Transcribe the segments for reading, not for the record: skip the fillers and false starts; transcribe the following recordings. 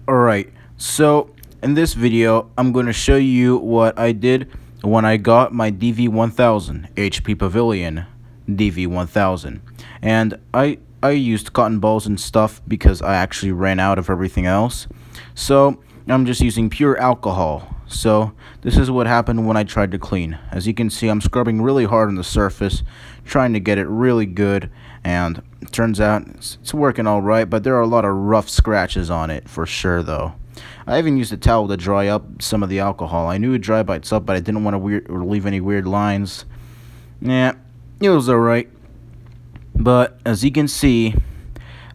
Alright, so in this video, I'm going to show you what I did when I got my dv1000, HP Pavilion dv1000. And I used cotton balls and stuff because I actually ran out of everything else. So I'm just using pure alcohol. So this is what happened when I tried to clean. As you can see, I'm scrubbing really hard on the surface, trying to get it really good, and it turns out it's working alright, but there are a lot of rough scratches on it for sure though. I even used a towel to dry up some of the alcohol. I knew it would dry by itself, but I didn't want to leave any weird lines. Yeah, it was alright. But as you can see,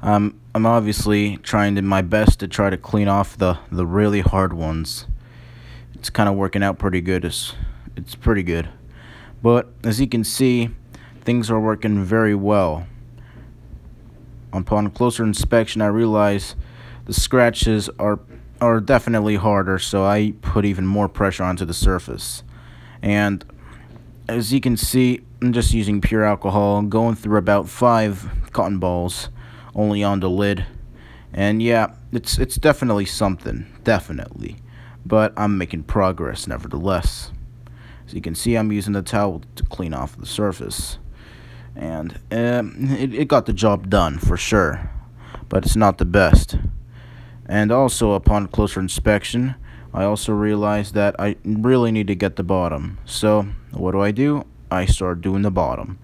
I'm obviously trying my best to try to clean off the really hard ones. It's kind of working out pretty good. It's pretty good. But as you can see, things are working very well. Upon closer inspection, I realized the scratches are definitely harder, so I put even more pressure onto the surface. And as you can see, I'm just using pure alcohol. I'm going through about 5 cotton balls only on the lid. And yeah, it's definitely something, definitely. But I'm making progress nevertheless. As you can see, I'm using the towel to clean off the surface. And it got the job done for sure, but it's not the best. And also, upon closer inspection, I also realized that I really need to get the bottom. So what do? I start doing the bottom,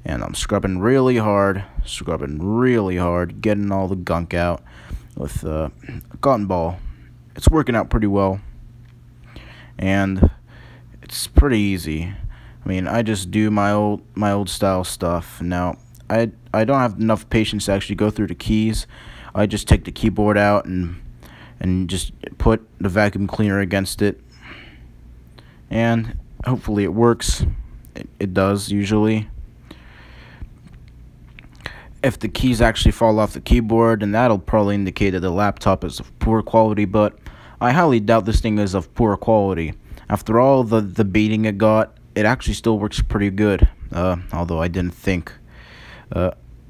and I'm scrubbing really hard, getting all the gunk out with a cotton ball. It's working out pretty well, and it's pretty easy. I mean, I just do my old style stuff. Now, I don't have enough patience to actually go through the keys. I just take the keyboard out and just put the vacuum cleaner against it, and hopefully it works. It does usually. If the keys actually fall off the keyboard, then that'll probably indicate that the laptop is of poor quality, but I highly doubt this thing is of poor quality. After all the beating it got, it actually still works pretty good, although I didn't think.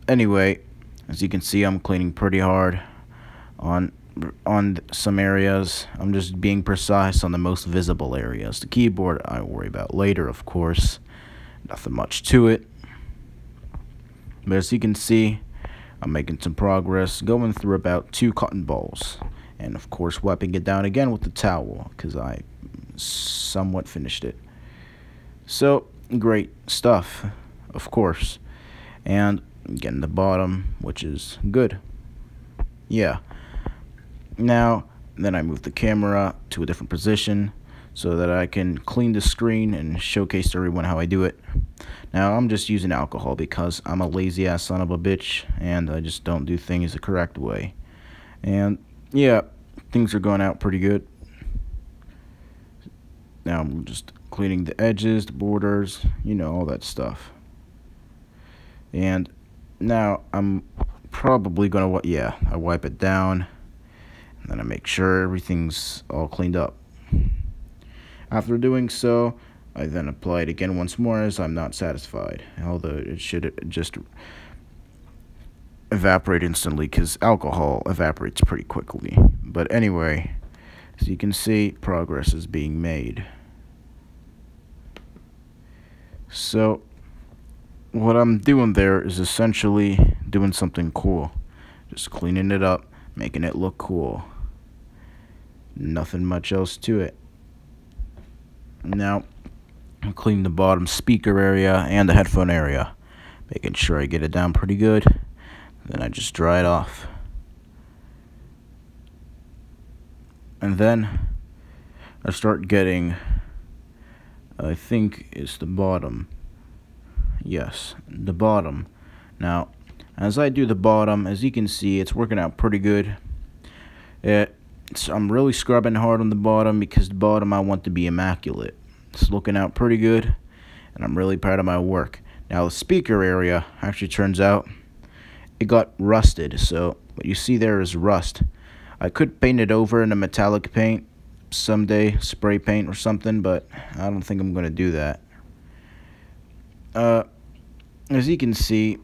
Anyway, as you can see, I'm cleaning pretty hard on some areas. I'm just being precise on the most visible areas. The keyboard I worry about later, of course. Nothing much to it. But as you can see, I'm making some progress, going through about 2 cotton balls, and of course wiping it down again with the towel because I somewhat finished it. So great stuff, of course. And getting the bottom, which is good. Yeah. Now then I move the camera to a different position so that I can clean the screen and showcase to everyone how I do it. Now I'm just using alcohol because I'm a lazy ass son of a bitch and I just don't do things the correct way. And yeah, things are going out pretty good. Now I'm just cleaning the edges, the borders, you know, all that stuff. And now I'm probably gonna I wipe it down, and then I make sure everything's all cleaned up. After doing so, I then apply it again once more as I'm not satisfied, although it should just evaporate instantly because alcohol evaporates pretty quickly. But anyway, as you can see, progress is being made. So what I'm doing there is essentially doing something cool. Just cleaning it up, making it look cool. Nothing much else to it. Now, I'm cleaning the bottom speaker area and the headphone area, making sure I get it down pretty good. Then I just dry it off. And then I start getting, I think it's the bottom. Yes, the bottom. Now, as I do the bottom, as you can see, it's working out pretty good. I'm really scrubbing hard on the bottom because the bottom I want to be immaculate. It's looking out pretty good, and I'm really proud of my work. Now, the speaker area actually turns out it got rusted, so what you see there is rust. I could paint it over in a metallic paint someday, spray paint or something, but I don't think I'm going to do that. As you can see,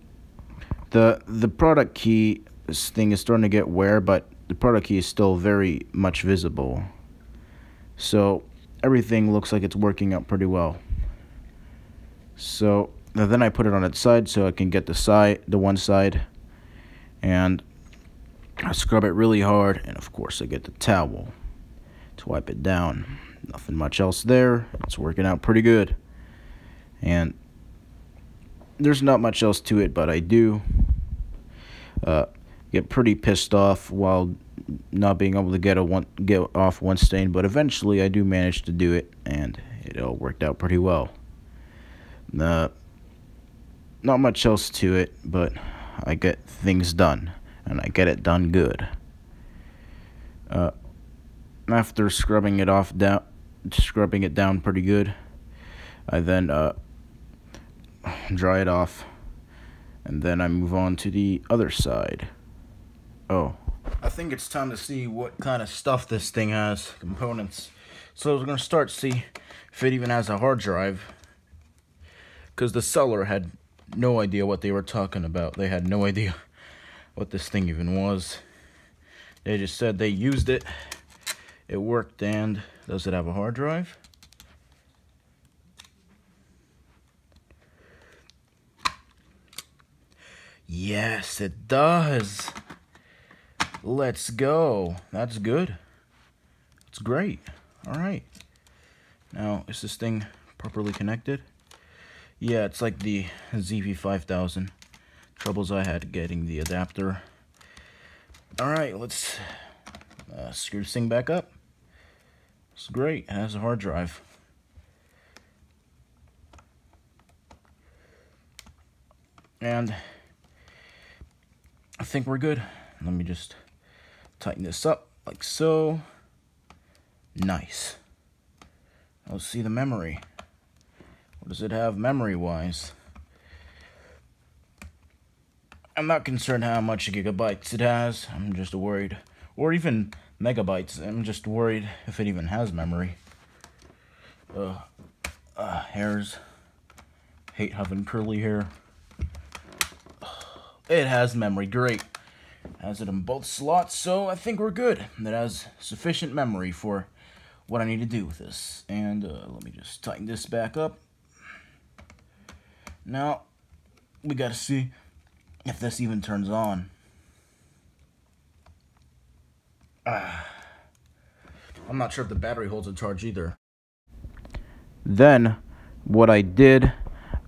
the product key, this thing is starting to get wear, but the product key is still very much visible. So everything looks like it's working out pretty well. So then I put it on its side so I can get the one side, and I scrub it really hard, and of course I get the towel to wipe it down. Nothing much else there. It's working out pretty good. And there's not much else to it, but I do get pretty pissed off while not being able to get off one stain, but eventually I do manage to do it, and it all worked out pretty well. Not much else to it, but I get things done, and I get it done good. After scrubbing it down pretty good, I then dry it off, and then I move on to the other side. Oh, I think it's time to see what kind of stuff this thing has, components. So we're going to start to see if it even has a hard drive, because the seller had no idea what they were talking about. They had no idea what this thing even was. They just said they used it, it worked, and does it have a hard drive? Yes, it does. Let's go. That's good. That's great. Alright. Now, is this thing properly connected? Yeah, it's like the dv1000. Troubles I had getting the adapter. Alright, let's screw this thing back up. It's great. It has a hard drive. And I think we're good. Let me just tighten this up like so. Nice. Let's see the memory. What does it have memory-wise? I'm not concerned how much gigabytes it has. I'm just worried. Or even megabytes. I'm just worried if it even has memory. Hairs. Hate having curly hair. It has memory. Great. Has it in both slots, so I think we're good. It has sufficient memory for what I need to do with this. And let me just tighten this back up. Now, we gotta see if this even turns on. I'm not sure if the battery holds a charge either. Then, what I did,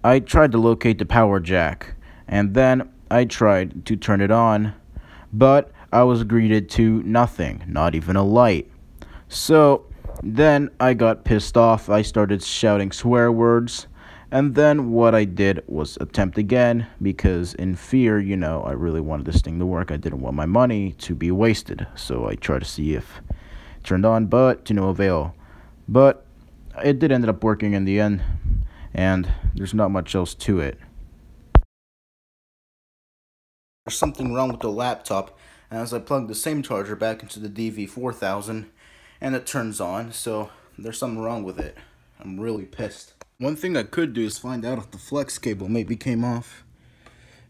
I tried to locate the power jack, and then I tried to turn it on, but I was greeted to nothing, not even a light. So then I got pissed off. I started shouting swear words, and then what I did was attempt again, because in fear, you know, I really wanted this thing to work. I didn't want my money to be wasted, so I tried to see if it turned on, but to no avail. But it did end up working in the end, and there's not much else to it. There's something wrong with the laptop, and as I plug the same charger back into the dv1000, and it turns on, so there's something wrong with it. I'm really pissed. One thing I could do is find out if the flex cable maybe came off.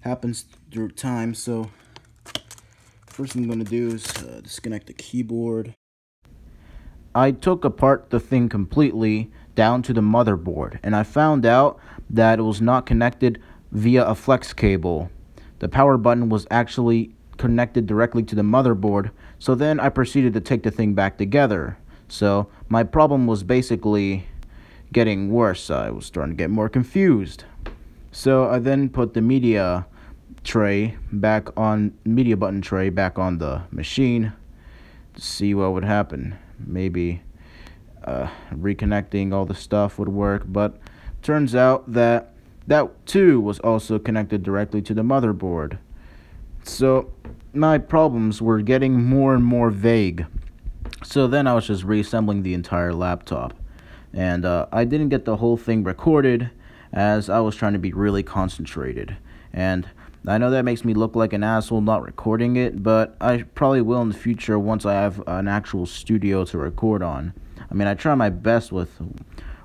Happens through time, so first thing I'm going to do is disconnect the keyboard. I took apart the thing completely down to the motherboard, and I found out that it was not connected via a flex cable. The power button was actually connected directly to the motherboard, so then I proceeded to take the thing back together. So my problem was basically getting worse. I was starting to get more confused. So I then put the media button tray back on the machine to see what would happen. Maybe reconnecting all the stuff would work, but turns out that too was also connected directly to the motherboard. So my problems were getting more and more vague. So then I was just reassembling the entire laptop, and I didn't get the whole thing recorded as I was trying to be really concentrated. And I know that makes me look like an asshole not recording it, but I probably will in the future once I have an actual studio to record on. I mean, I try my best with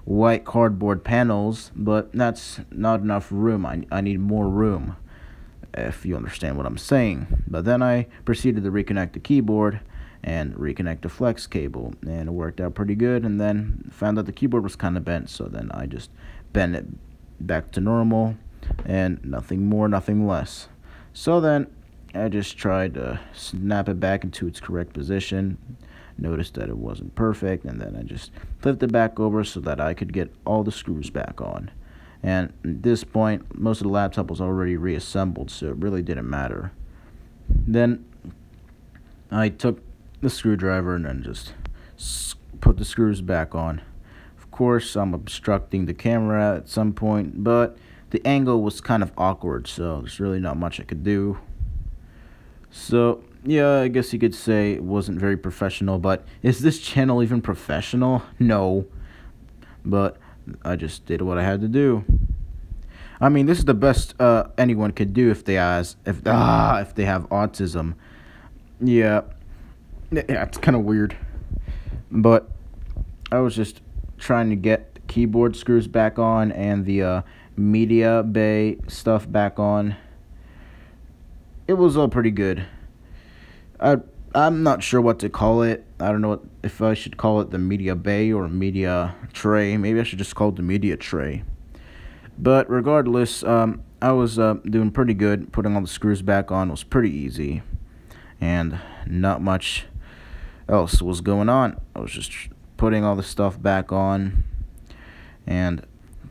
white cardboard panels, but that's not enough room. I need more room. if you understand what I'm saying. But then I proceeded to reconnect the keyboard and reconnect the flex cable, and it worked out pretty good. And then found out the keyboard was kind of bent, so then I just bent it back to normal, and nothing more, nothing less. So then I just tried to snap it back into its correct position. Noticed that it wasn't perfect, and then I just flipped it back over so that I could get all the screws back on. And at this point, most of the laptop was already reassembled, so it really didn't matter. Then I took the screwdriver and then just put the screws back on. Of course, I'm obstructing the camera at some point, but the angle was kind of awkward, so there's really not much I could do. So yeah, I guess you could say it wasn't very professional, but is this channel even professional? No. But I just did what I had to do. I mean, this is the best anyone could do if they have autism. Yeah, it's kind of weird. But I was just trying to get the keyboard screws back on and the media bay stuff back on. It was all pretty good. I'm not sure what to call it. I don't know if I should call it the media bay or media tray. Maybe I should just call it the media tray. But regardless, I was doing pretty good. Putting all the screws back on was pretty easy, and not much else was going on. I was just putting all the stuff back on, and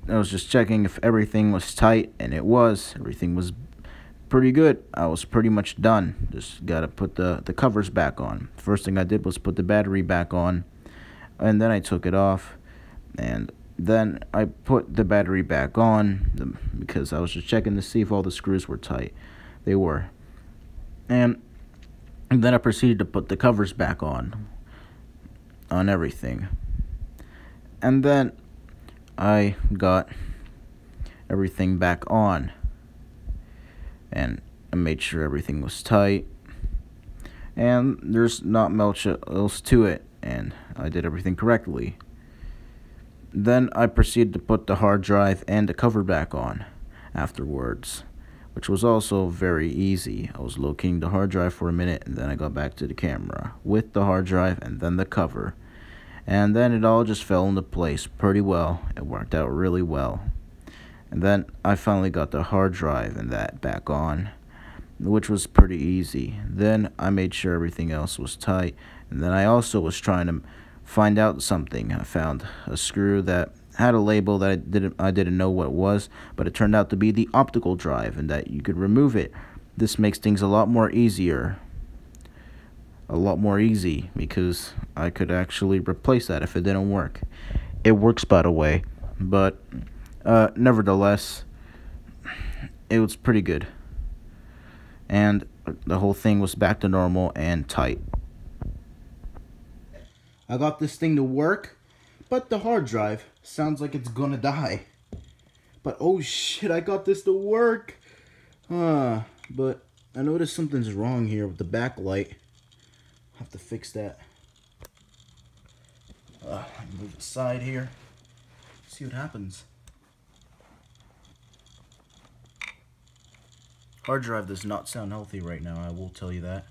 I was just checking if everything was tight, and it was. Everything was pretty good. I was pretty much done. Just gotta put the covers back on. First thing I did was put the battery back on, and then I took it off, and then I put the battery back on because I was just checking to see if all the screws were tight. They were. And then I proceeded to put the covers back on everything. And then I got everything back on, and I made sure everything was tight, and there's not much else to it, and I did everything correctly. Then I proceeded to put the hard drive and the cover back on afterwards, which was also very easy. I was locating the hard drive for a minute, and then I got back to the camera with the hard drive and then the cover, and then it all just fell into place pretty well. It worked out really well. And then I finally got the hard drive and that back on, which was pretty easy. Then I made sure everything else was tight, and then I also was trying to find out something. I found a screw that had a label that I didn't know what it was, but it turned out to be the optical drive, and that you could remove it. This makes things a lot more easy, because I could actually replace that if it didn't work. It works, by the way, but nevertheless, it was pretty good, and the whole thing was back to normal and tight. I got this thing to work, but the hard drive sounds like it's gonna die. But oh shit, I got this to work. But I noticed something's wrong here with the backlight. I'll have to fix that. Move aside here. See what happens. Hard drive does not sound healthy right now, I will tell you that.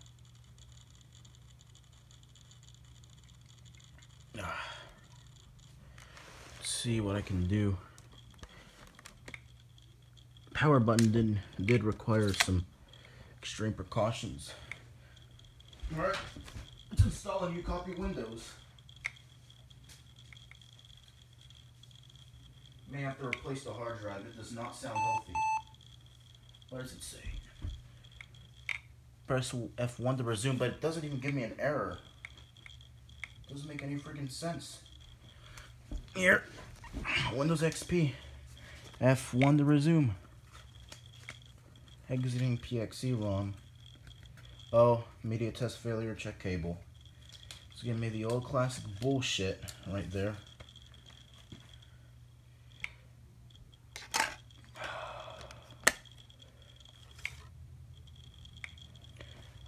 Let's see what I can do. Power button did require some extreme precautions. Alright, let's install a new copy Windows. May have to replace the hard drive. It does not sound healthy. What does it say? Press F1 to resume, but it doesn't even give me an error. It doesn't make any freaking sense. Here, Windows XP. F1 to resume. Exiting PXE ROM. Oh, media test failure, check cable. It's giving me the old classic bullshit right there.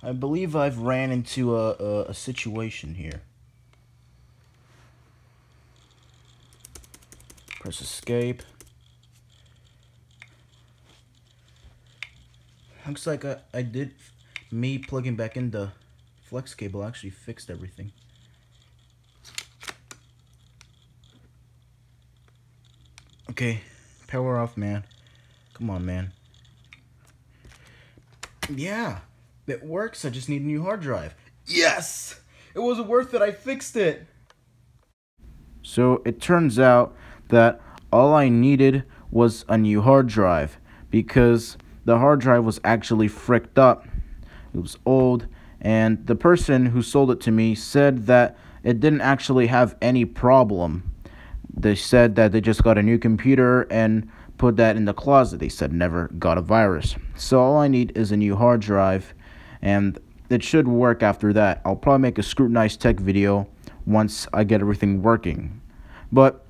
I believe I've ran into a situation here. Press escape. Looks like I did, me plugging back in the flex cable actually fixed everything. Okay, power off, man. Come on, man. Yeah, it works. I just need a new hard drive. Yes! It was worth it. I fixed it. So it turns out that all I needed was a new hard drive because the hard drive was actually fricked up. It was old, and the person who sold it to me said that it didn't actually have any problem. They said that they just got a new computer and put that in the closet. They said never got a virus. So all I need is a new hard drive, and it should work after that. I'll probably make a scrutinized tech video once I get everything working. But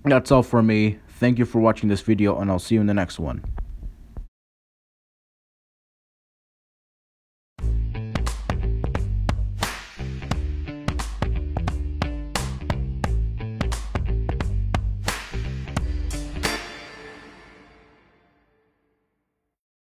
that's all for me. Thank you for watching this video, and I'll see you in the next one.